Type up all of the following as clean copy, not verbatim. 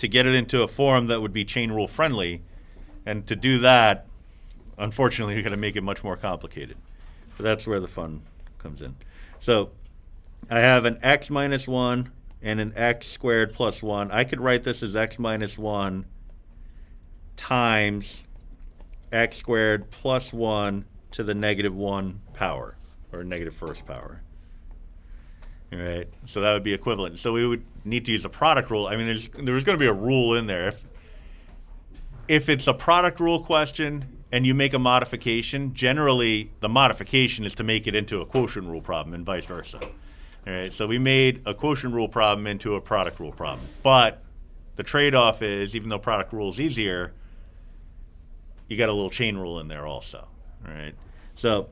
to get it into a form that would be chain rule friendly. And to do that, unfortunately, you're going to make it much more complicated. So that's where the fun comes in. So I have an x minus 1 and an x squared plus 1. I could write this as x minus 1 times x squared plus 1 to the negative 1 power, or negative first power. All right, so that would be equivalent. So we would need to use a product rule. I mean, there's going to be a rule in there. If it's a product rule question and you make a modification, generally the modification is to make it into a quotient rule problem and vice versa. All right, so we made a quotient rule problem into a product rule problem. But the trade-off is, even though product rule is easier, you got a little chain rule in there also. All right, so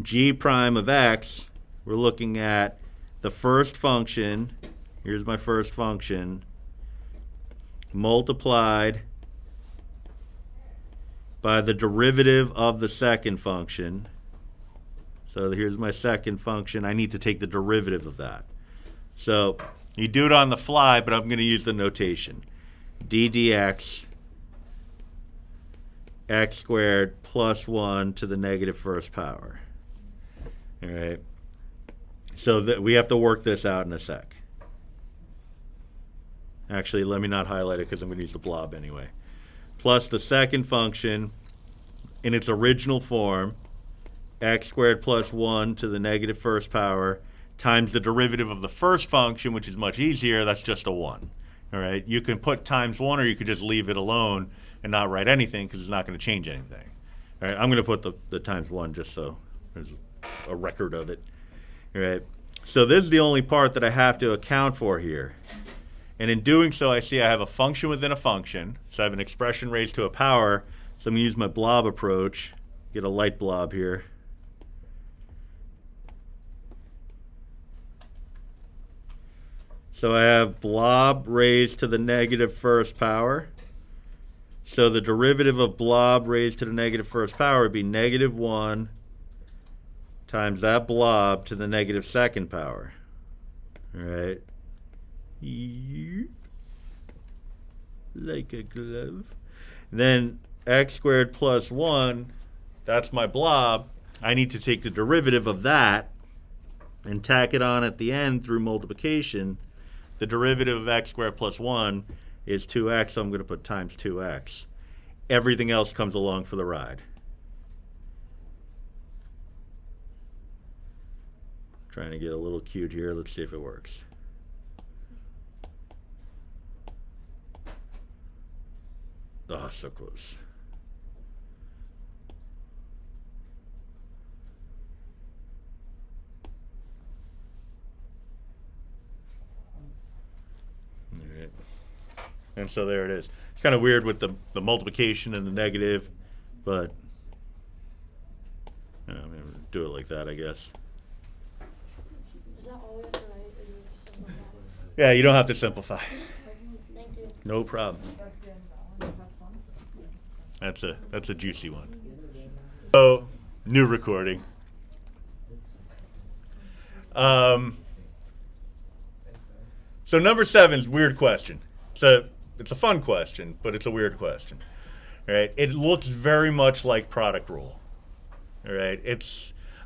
g prime of x, we're looking at the first function. Here's my first function multiplied by the derivative of the second function. So here's my second function. I need to take the derivative of that. So you do it on the fly, but I'm going to use the notation. d dx x squared plus 1 to the negative first power. All right. So we have to work this out in a sec. Actually, let me not highlight it because I'm going to use the blob anyway. Plus the second function in its original form, x squared plus 1 to the negative first power, times the derivative of the first function, which is much easier. That's just a 1. All right. You can put times 1, or you could just leave it alone and not write anything because it's not going to change anything. All right. I'm going to put the times 1 just so there's a record of it. All right. So this is the only part that I have to account for here. And in doing so, I see I have a function within a function. So I have an expression raised to a power. So I'm going to use my blob approach, get a light blob here. So I have blob raised to the negative first power. So the derivative of blob raised to the negative first power would be negative 1 times that blob to the negative second power. All right. Like a glove. Then x squared plus 1, that's my blob. I need to take the derivative of that and tack it on at the end through multiplication. The derivative of x squared plus 1 is 2x, so I'm going to put times 2x. Everything else comes along for the ride. Trying to get a little cute here. Let's see if it works. Oh, so close. All right. And so there it is. It's kind of weird with the multiplication and the negative, but I'm going to do it like that, I guess. Is that all we have to write, or do we just simplify? Yeah, you don't have to simplify. Thank you. No problem. That's a juicy one. So, new recording. So number 7 is weird question. So it's a fun question, but it's a weird question. All right. It looks very much like product rule. All right.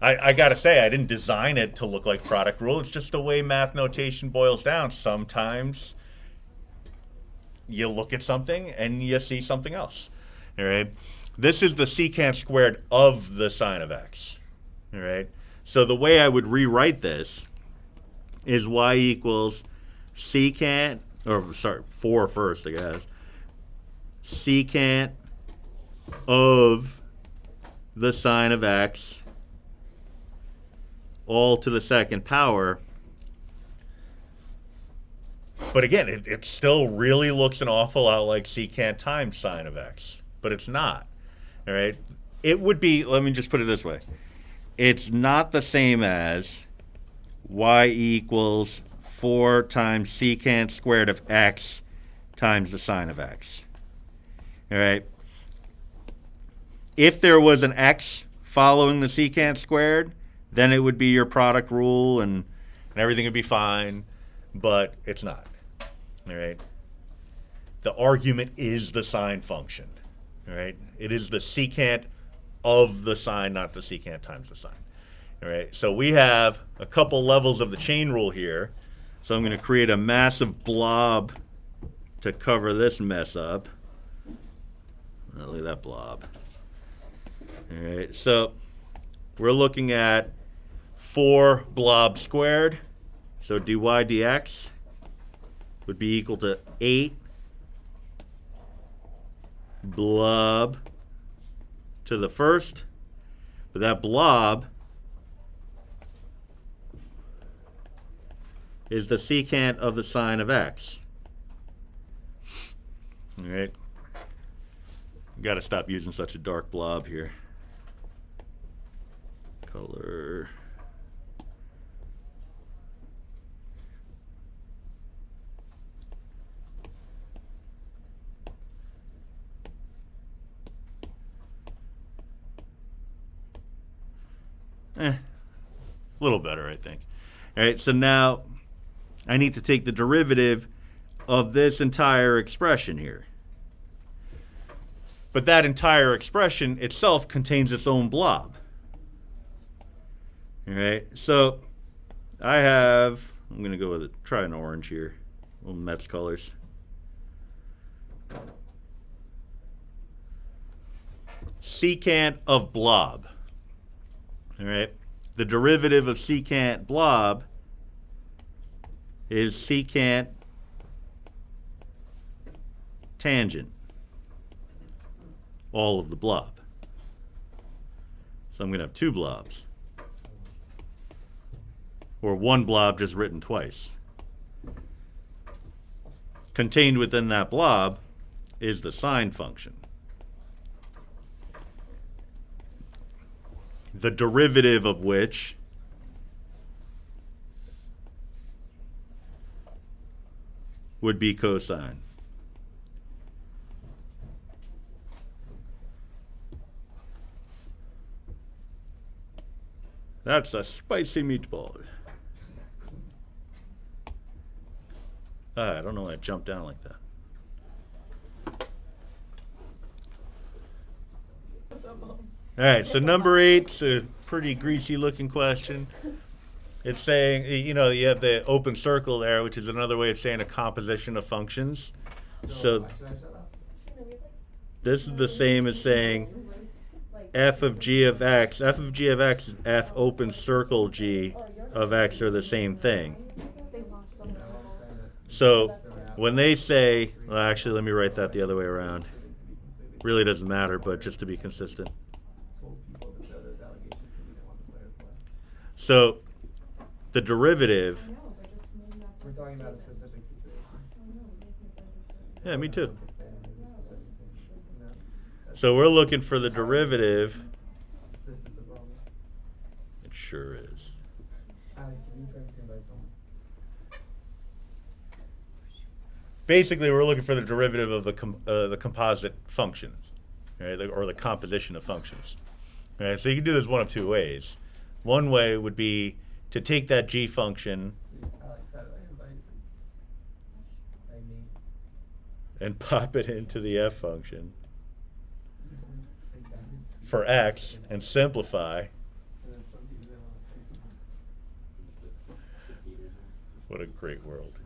I gotta say, I didn't design it to look like product rule. It's just the way math notation boils down. Sometimes you look at something and you see something else. All right. This is the secant squared of the sine of x. All right. So the way I would rewrite this is y equals secant, or sorry, 4 first, I guess. Secant of the sine of x all to the second power. But again, it still really looks an awful lot like secant times sine of x, but it's not. All right. It would be, let me just put it this way. It's not the same as y equals 4 times secant squared of x times the sine of x. All right. If there was an x following the secant squared, then it would be your product rule and everything would be fine, but it's not. All right. the argument is the sine function. All right? It is the secant of the sine, not the secant times the sine. All right? So we have a couple levels of the chain rule here. So I'm going to create a massive blob to cover this mess up. Oh, look at that blob. All right, so we're looking at 4 blob squared. So dy dx would be equal to 8 blob to the first. But that blob is the secant of the sine of x. All right. Got to stop using such a dark blob here. Color. A little better, I think. All right, so now I need to take the derivative of this entire expression here. But that entire expression itself contains its own blob. All right, so I'm going to go with try an orange here, little Mets colors. Secant of blob. All right, the derivative of secant blob is secant tangent, all of the blob. So I'm going to have 2 blobs. Or 1 blob just written twice. Contained within that blob is the sine function. The derivative of which would be cosine. That's a spicy meatball. I don't know why it jumped down like that. All right, so number 8's a pretty greasy looking question. It's saying, you know, you have the open circle there, which is another way of saying a composition of functions. So this is the same as saying f of g of x. F of g of x and f open circle g of x are the same thing. So when they say, well, actually, let me write that the other way around. Really doesn't matter, but just to be consistent. So the derivative. We're talking about a specific situation. Yeah, me too. So we're looking for the derivative. This is the problem. It sure is. Can you try to invite someone? Basically, we're looking for the derivative of the composite function, right? Or the composition of functions. Right? So you can do this one of 2 ways. One way would be to take that g function Alex, how did I invite you? I mean, and pop it into the f function for x and simplify. and then some people don't want to. What a great world.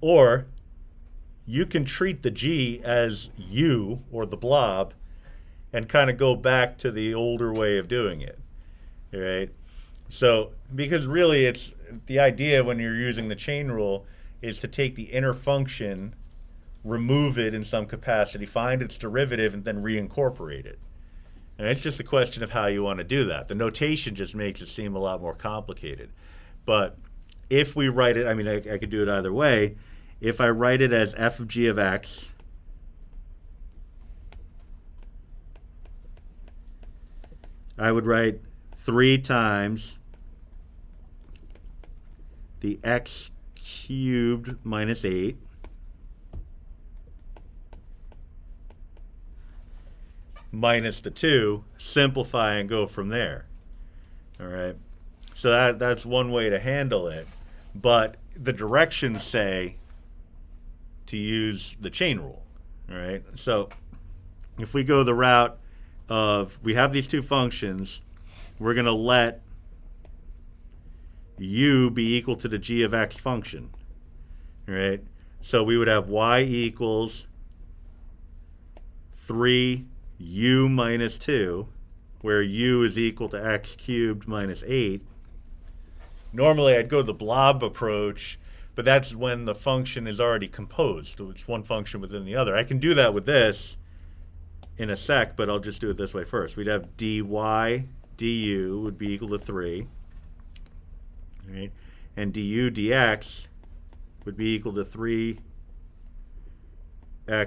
Or you can treat the g as u, or the blob, and kind of go back to the older way of doing it. Right? So, because really it's the idea when you're using the chain rule is to take the inner function, remove it in some capacity, find its derivative, and then reincorporate it. And it's just a question of how you want to do that. The notation just makes it seem a lot more complicated. But if we write it, I mean, I could do it either way. If I write it as f of g of x I would write 3 times the x cubed minus 8 minus the 2, simplify and go from there. All right. So that's one way to handle it. But the directions say to use the chain rule. All right. So if we go the route of we have these two functions, we're going to let u be equal to the g of x function. All right. So we would have y equals 3u minus 2, where u is equal to x cubed minus 8. Normally I'd go the blob approach, but that's when the function is already composed. So it's one function within the other. I can do that with this in a sec, but I'll just do it this way first. We'd have dy du would be equal to 3. Right? And du dx would be equal to 3x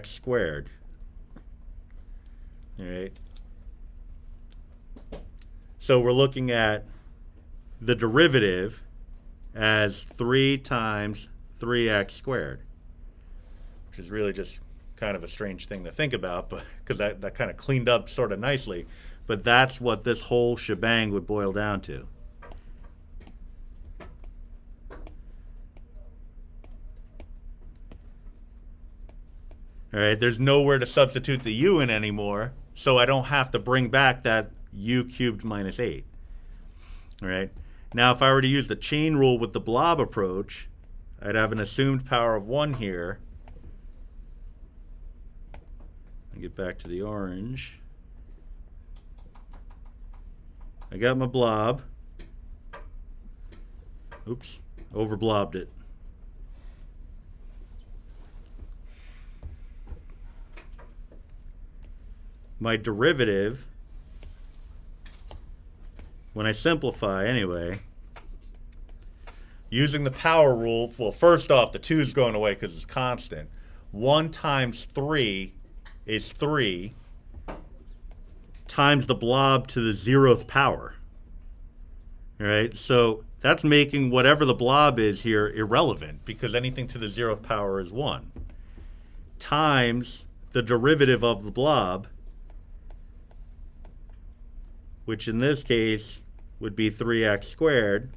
squared. All right. So we're looking at the derivative as 3 times 3x squared, which is really just kind of a strange thing to think about, but because that kind of cleaned up sort of nicely. But that's what this whole shebang would boil down to. All right, there's nowhere to substitute the u in anymore, so I don't have to bring back that u cubed minus 8. All right. Now, if I were to use the chain rule with the blob approach, I'd have an assumed power of 1 here. I get back to the orange. I got my blob. Oops, over-blobbed it. My derivative, when I simplify anyway, using the power rule, well, first off, the 2 is going away because it's constant. 1 times 3 is 3 times the blob to the 0th power. All right, so that's making whatever the blob is here irrelevant because anything to the 0th power is 1 times the derivative of the blob, which in this case would be 3x squared.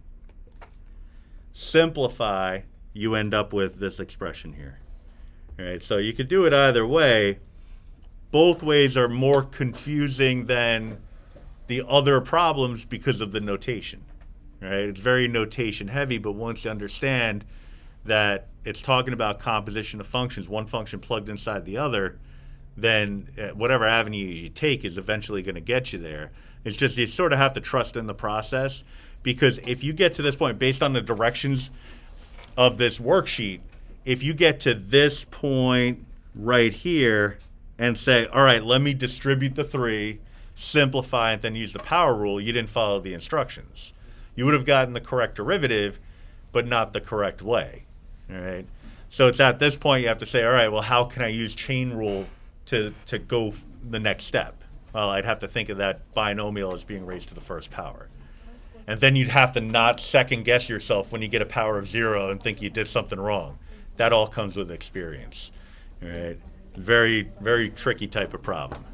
Simplify, you end up with this expression here. All right, so you could do it either way. Both ways are more confusing than the other problems because of the notation. All right, it's very notation heavy, but once you understand that it's talking about composition of functions, one function plugged inside the other, then whatever avenue you take is eventually going to get you there. It's just you sort of have to trust in the process, because if you get to this point, based on the directions of this worksheet, if you get to this point right here and say, all right, let me distribute the 3, simplify, and then use the power rule, you didn't follow the instructions. You would have gotten the correct derivative, but not the correct way. All right. So it's at this point you have to say, all right, well, how can I use chain rule to go the next step? Well, I'd have to think of that binomial as being raised to the first power. And then you'd have to not second guess yourself when you get a power of 0 and think you did something wrong. That all comes with experience. All right. Very, very tricky type of problem.